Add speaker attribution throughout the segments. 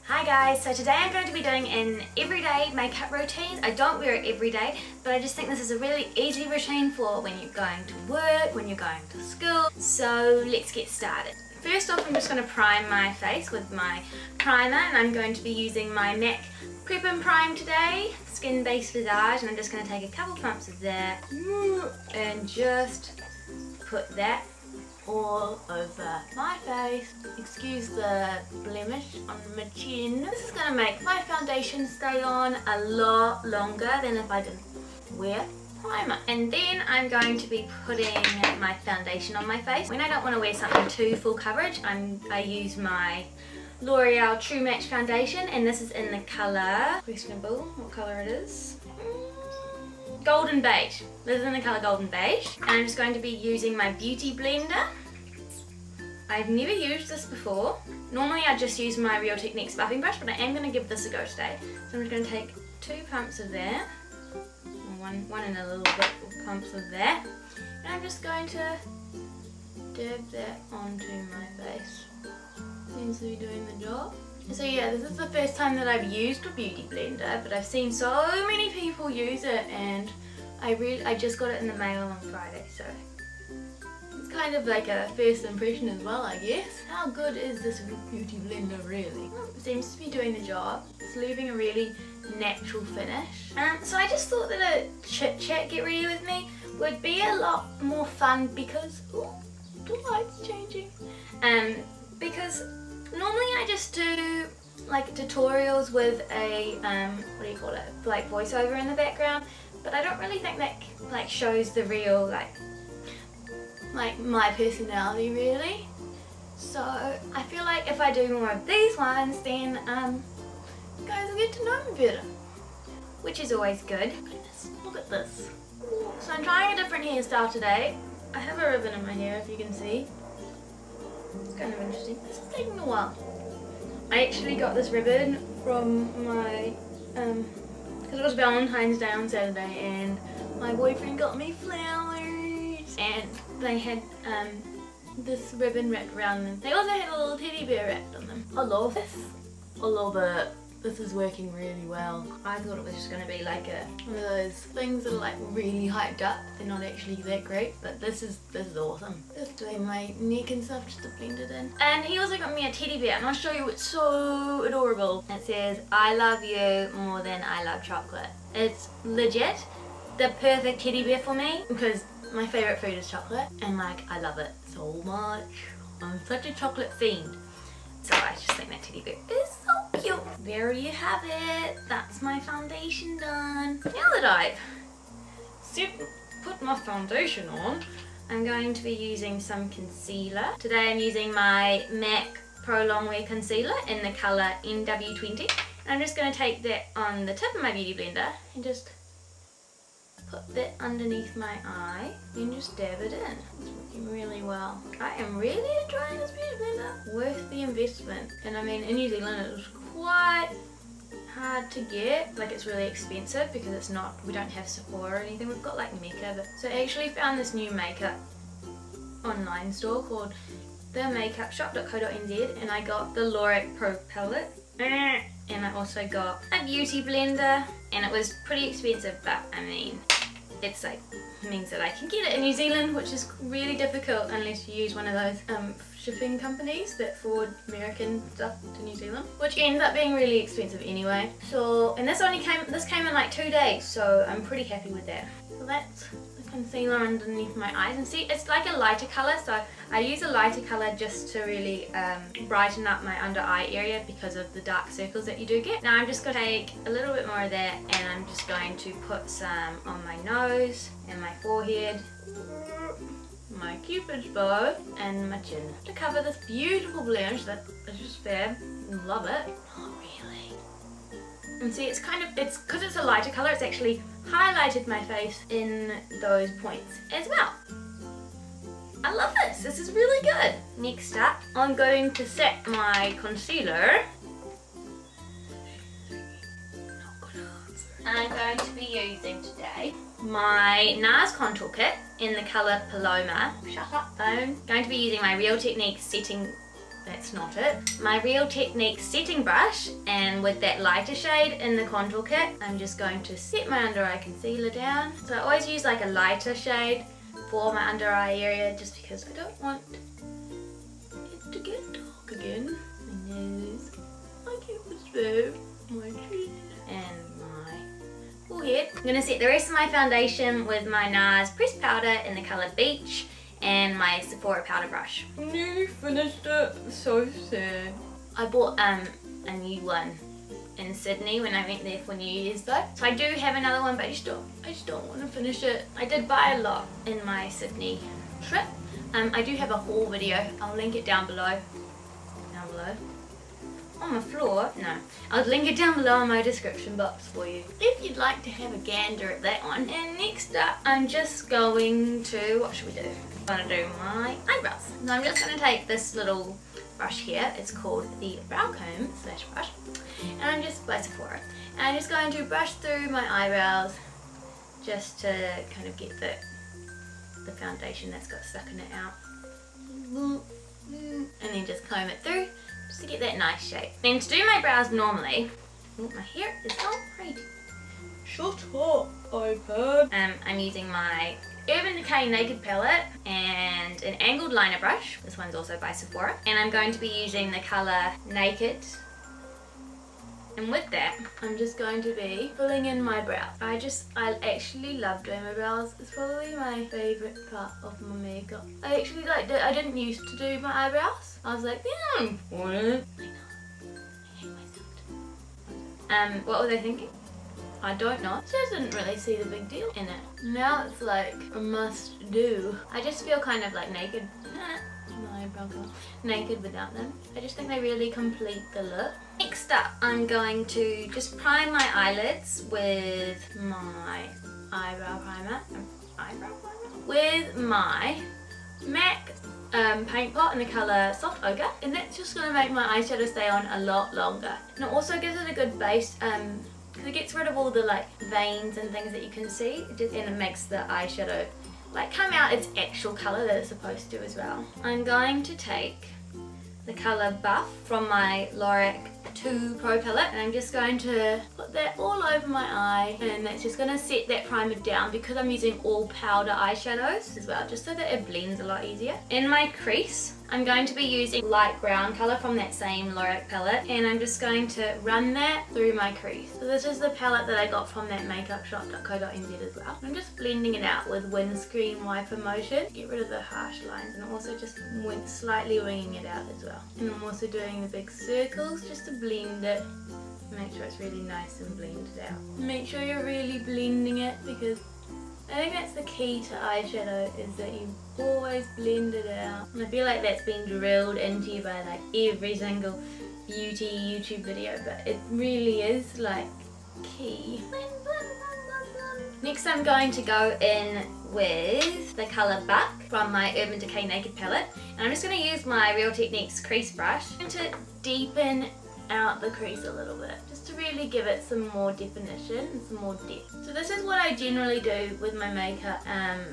Speaker 1: Hi guys, so today I'm going to be doing an everyday makeup routine. I don't wear it every day, but I just think this is a really easy routine for when you're going to work, when you're going to school. So let's get started. First off, I'm just going to prime my face with my primer, and I'm going to be using my MAC Prep and Prime today, Skin Based Visage, and I'm just going to take a couple pumps of that and just put that all over my face. Excuse the blemish on my chin. This is going to make my foundation stay on a lot longer than if I didn't wear primer. And then I'm going to be putting my foundation on my face. When I don't want to wear something too full coverage, I use my L'Oreal True Match foundation, and this is in the colour, questionable what colour it is, Golden Beige. This is in the colour Golden Beige, and I'm just going to be using my beauty blender. I've never used this before. Normally I just use my Real Techniques buffing brush, but I am going to give this a go today. So I'm just going to take 2 pumps of that, one and a little bit of pumps of that, and I'm just going to dab that onto my face. Seems to be doing the job. So yeah, this is the first time that I've used a beauty blender, but I've seen so many people use it, and I just got it in the mail on Friday, so it's kind of like a first impression as well, I guess. How good is this beauty blender really? It seems to be doing the job. It's leaving a really natural finish. So I just thought that a chit chat get ready with me would be a lot more fun because, ooh, the light's changing. Because normally I just do like tutorials with a, what do you call it, like voiceover in the background, but I don't really think that like shows the real like my personality really. So I feel like if I do more of these ones, then you guys will get to know me better, which is always good. Goodness, look at this. So I'm trying a different hairstyle today. I have a ribbon in my hair, if you can see. It's kind of interesting. This is taking a while. I actually got this ribbon from my, because it was Valentine's Day on Saturday, and my boyfriend got me flowers, and they had this ribbon wrapped around them. They also had a little teddy bear wrapped on them. I love this. I love it. This is working really well. I thought it was just going to be like one of those things that are like really hyped up. They're not actually that great, but this is awesome. Just doing my neck and stuff just to blend it in. And he also got me a teddy bear, and I'll show you, it's so adorable. It says, "I love you more than I love chocolate." It's legit the perfect teddy bear for me because my favourite food is chocolate, and like I love it so much. I'm such a chocolate fiend. So I just think that teddy bear is so cute. There you have it. That's my foundation done. Now that I've put my foundation on, I'm going to be using some concealer. Today I'm using my MAC Pro Longwear Concealer in the colour NW20. And I'm just going to take that on the tip of my beauty blender and just put that underneath my eye and just dab it in. It's working really well. I am really enjoying this beauty blender. Worth the investment. And I mean, in New Zealand it was quite hard to get. Like, it's really expensive because it's not, we don't have Sephora or anything. We've got like Mecca, but so I actually found this new makeup online store called themakeupshop.co.nz, and I got the Lorac Pro palette, and I also got a beauty blender, and it was pretty expensive, but I mean, it's like means that I can get it in New Zealand, which is really difficult unless you use one of those shipping companies that forward American stuff to New Zealand, which ends up being really expensive anyway. So, and this came in like 2 days, so I'm pretty happy with that. So that's the concealer underneath my eyes, and see, it's like a lighter colour, so I use a lighter colour just to really brighten up my under eye area because of the dark circles that you do get. Now I'm just going to take a little bit more of that, and I'm just going to put some on my nose and my forehead, my cupid's bow, and my chin to cover this beautiful blemish that is just fab. Love it. Not really. And see, it's kind of, it's because it's a lighter colour, it's actually highlighted my face in those points as well. I love this. This is really good. Next up, I'm going to set my concealer. I'm going to be using today my NARS contour kit in the colour Paloma. Shut up, phone. Going to be using my Real Techniques setting that's not it. My Real Techniques setting brush, and with that lighter shade in the contour kit, I'm just going to set my under eye concealer down. So I always use like a lighter shade for my under eye area, just because I don't want it to get dark again. My nose, my cupid's bow, my chin, and my forehead. I'm going to set the rest of my foundation with my NARS pressed powder in the colour Beach and my Sephora powder brush. Nearly finished it. So sad. I bought a new one in Sydney when I went there for New Year's though. So I do have another one, but I just don't want to finish it. I did buy a lot in my Sydney trip. I do have a haul video. I'll link it down below. Down below. On the floor? No. I'll link it down below in my description box for you, if you'd like to have a gander at that one. And next up, I'm just going to, what should we do? I'm going to do my eyebrows. So I'm just going to take this little brush here. It's called the Brow Comb / brush. And I'm just by Sephora. And I'm just going to brush through my eyebrows just to kind of get the foundation that's got stuck in it out. And then just comb it through, just to get that nice shape. Then to do my brows normally, oh, my hair is all pretty. Shut up, iPad. I'm using my Urban Decay Naked Palette and an angled liner brush. This one's also by Sephora. And I'm going to be using the colour Naked. And with that, I'm just going to be filling in my brow. I actually love doing my brows. It's probably my favourite part of my makeup. I actually liked it. I didn't used to do my eyebrows. I was like, yeah, I'm for it. I know. I hate myself. What was I thinking? I don't know. So I didn't really see the big deal in it. Now it's like a must do. I just feel kind of like naked. My eyebrow color. Naked without them. I just think they really complete the look. Next up, I'm going to just prime my eyelids with my eyebrow primer. With my MAC paint pot in the colour Soft Ochre, and that's just going to make my eyeshadow stay on a lot longer. And it also gives it a good base because it gets rid of all the like veins and things that you can see, and it makes the eyeshadow like come out its actual colour that it's supposed to as well. I'm going to take the colour Buff from my Lorac 2 Pro palette, and I'm just going to put that all over my eye, and that's just going to set that primer down because I'm using all powder eyeshadows as well, just so that it blends a lot easier. In my crease, I'm going to be using light brown colour from that same Lorac palette, and I'm just going to run that through my crease. So this is the palette that I got from that makeupshop.co.nz as well. I'm just blending it out with windscreen wiper motion, get rid of the harsh lines, and also just slightly winging it out as well. And I'm also doing the big circles just to blend it. Make sure it's really nice and blended out. Make sure you're really blending it, because I think that's the key to eyeshadow, is that you always blend it out. And I feel like that's been drilled into you by like every single beauty YouTube video, but it really is like key. Next I'm going to go in with the colour Buck from my Urban Decay Naked Palette, and I'm just going to use my Real Techniques crease brush to deepen out the crease a little bit, just to really give it some more definition and some more depth. So this is what I generally do with my makeup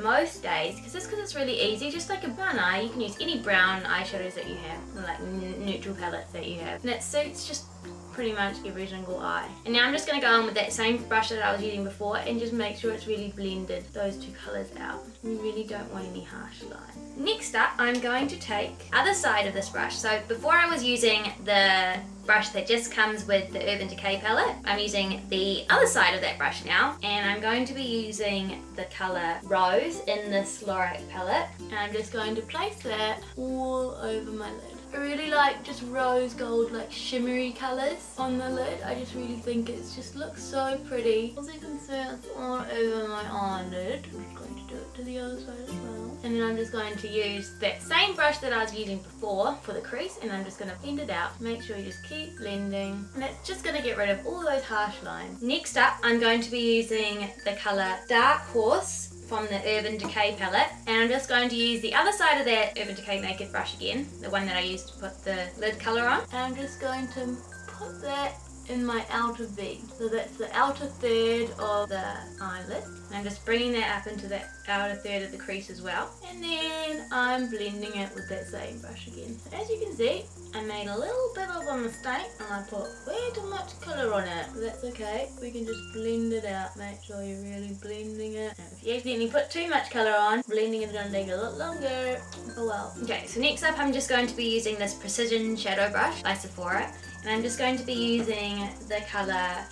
Speaker 1: most days, because it's really easy. Just like a brown eye, you can use any brown eyeshadows that you have, or like neutral palettes that you have, and it suits just pretty much every single eye. And now I'm just going to go on with that same brush that I was using before and just make sure it's really blended those two colours out. You really don't want any harsh lines. Next up, I'm going to take the other side of this brush. So before I was using the brush that just comes with the Urban Decay palette, I'm using the other side of that brush now, and I'm going to be using the colour Rose in this Lorac palette, and I'm just going to place that all over my lid. I really like just rose gold, like shimmery colours on the lid. I just really think it just looks so pretty. As you can see, it's all over my eyelid. I'm just going to do it to the other side as well. And then I'm just going to use that same brush that I was using before for the crease, and I'm just going to blend it out. Make sure you just keep blending, and it's just going to get rid of all those harsh lines. Next up, I'm going to be using the colour Dark Horse from the Urban Decay palette, and I'm just going to use the other side of that Urban Decay Naked brush again, the one that I used to put the lid colour on, and I'm just going to put that in my outer V. So that's the outer third of the eyelid. And I'm just bringing that up into the outer third of the crease as well. And then I'm blending it with that same brush again. So as you can see, I made a little bit of a mistake and I put way too much colour on it. But that's okay, we can just blend it out. Make sure you're really blending it. Now, if you accidentally put too much colour on, blending is going to take a lot longer. Oh well. Okay, so next up I'm just going to be using this Precision Shadow Brush by Sephora. And I'm just going to be using the colour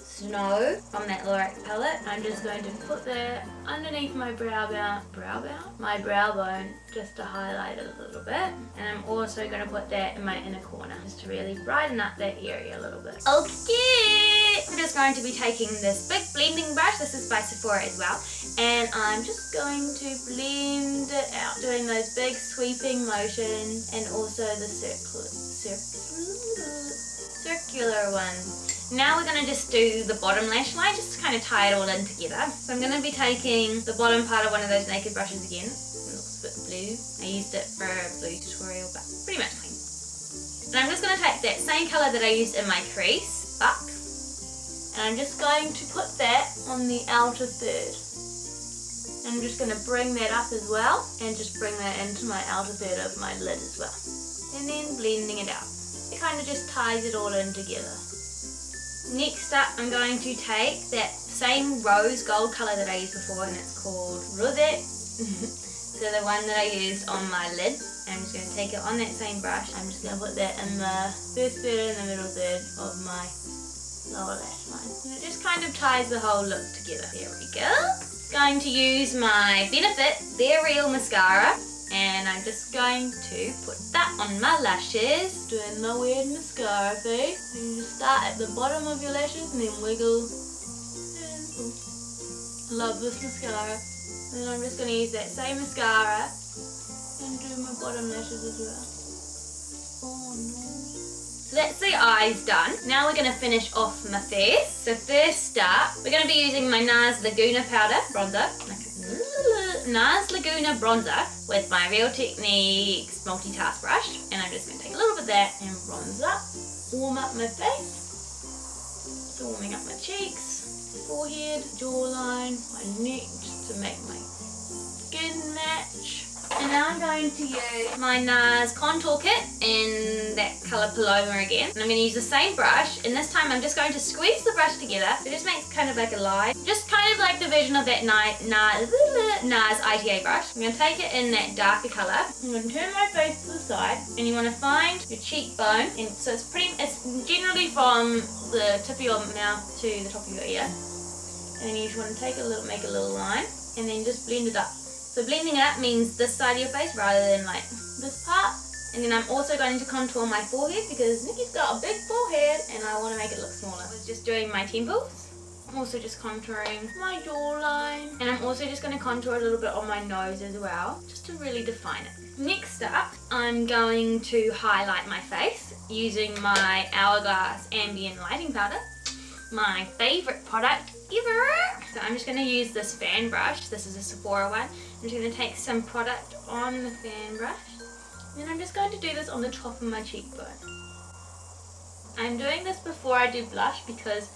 Speaker 1: Snow from that Lorac palette. I'm just going to put that underneath my brow bone, just to highlight it a little bit. And I'm also going to put that in my inner corner, just to really brighten up that area a little bit. Okay, I'm just going to be taking this big blending brush. This is by Sephora as well. And I'm just going to blend it out, doing those big sweeping motions and also the circular ones. Now we're going to just do the bottom lash line, just to kind of tie it all in together. So I'm going to be taking the bottom part of one of those naked brushes again. It looks a bit blue. I used it for a blue tutorial, but pretty much clean. And I'm just going to take that same colour that I used in my crease, buck, and I'm just going to put that on the outer third. I'm just going to bring that up as well, and just bring that into my outer third of my lid as well. And then blending it out. It kind of just ties it all in together. Next up, I'm going to take that same rose gold colour that I used before, and it's called Rosette. So the one that I used on my lid. I'm just going to take it on that same brush. I'm just going to put that in the first third and the middle third of my lower lash line. And it just kind of ties the whole look together. There we go. Going to use my Benefit They're Real Mascara. And I'm just going to put that on my lashes. Doing the weird mascara face. You just start at the bottom of your lashes and then wiggle. Love this mascara. And then I'm just going to use that same mascara and do my bottom lashes as well. Oh no. So that's the eyes done. Now we're going to finish off my face. So first up, we're going to be using my NARS Laguna powder bronzer. NARS Laguna bronzer with my Real Techniques multitask brush, and I'm just going to take a little bit of that and bronze up, warm up my face, so warming up my cheeks, forehead, jawline, my neck, just to make my skin match. And now I'm going to use my NARS contour kit in that colour Paloma again. And I'm going to use the same brush, and this time I'm just going to squeeze the brush together. It just makes kind of like a line. Just kind of like the version of that NARS ITA brush. I'm going to take it in that darker colour. I'm going to turn my face to the side, and you want to find your cheekbone. And so it's generally from the tip of your mouth to the top of your ear. And then you just want to make a little line, and then just blend it up. So blending it up means this side of your face rather than like this part. And then I'm also going to contour my forehead because Nikki's got a big forehead and I want to make it look smaller. I was just doing my temples. I'm also just contouring my jawline. And I'm also just going to contour a little bit on my nose as well, just to really define it. Next up, I'm going to highlight my face using my Hourglass Ambient Lighting Powder. My favourite product ever. So I'm just going to use this fan brush. This is a Sephora one. I'm just going to take some product on the fan brush. And then I'm just going to do this on the top of my cheekbone. I'm doing this before I do blush because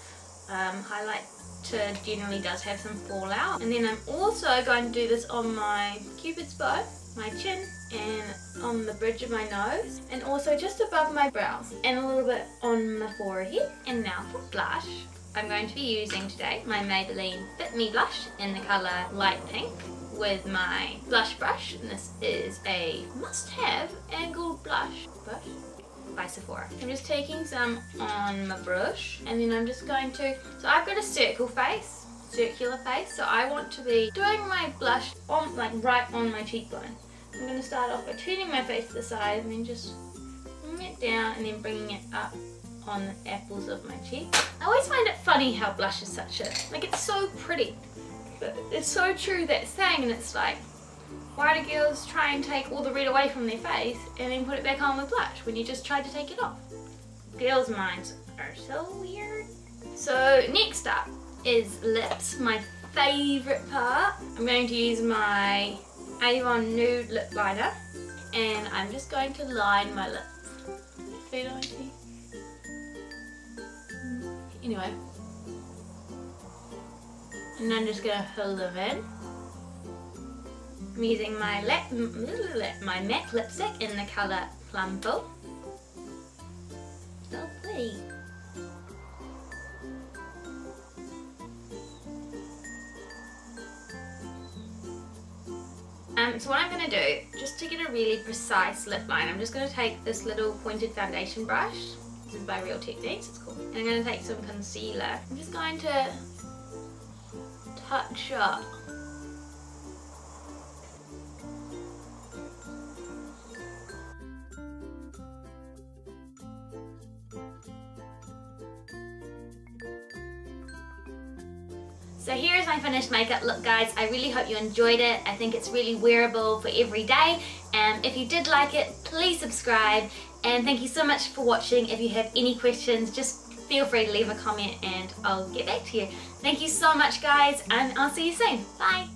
Speaker 1: highlighter generally does have some fallout. And then I'm also going to do this on my cupid's bow, my chin, and on the bridge of my nose, and also just above my brows, and a little bit on my forehead. And now for blush, I'm going to be using today my Maybelline Fit Me blush in the colour light pink with my blush brush, and this is a must-have angled blush by Sephora. I'm just taking some on my brush, and then I'm just going to, so I've got a circular face, so I want to be doing my blush on, like right on my cheekbone. I'm going to start off by turning my face to the side and then just bringing it down and then bringing it up on the apples of my cheek. I always find it funny how blush is such a, like it's so pretty, but it's so true that saying, and it's like, why do girls try and take all the red away from their face and then put it back on with blush when you just tried to take it off? Girls' minds are so weird. So next up is lips, my favourite part. I'm going to use my Avon Nude Lip Liner, and I'm just going to line my lips. Feel on my teeth. Anyway. And I'm just going to fill them in. I'm using my MAC lipstick in the colour Plumful. So pretty. So what I'm going to do, just to get a really precise lip line, I'm just going to take this little pointed foundation brush. This is by Real Techniques, it's cool. And I'm going to take some concealer. I'm just going to touch up. So here is my finished makeup look, guys. I really hope you enjoyed it. I think it's really wearable for every day. If you did like it, please subscribe. And thank you so much for watching. If you have any questions, just feel free to leave a comment and I'll get back to you. Thank you so much, guys, and I'll see you soon. Bye.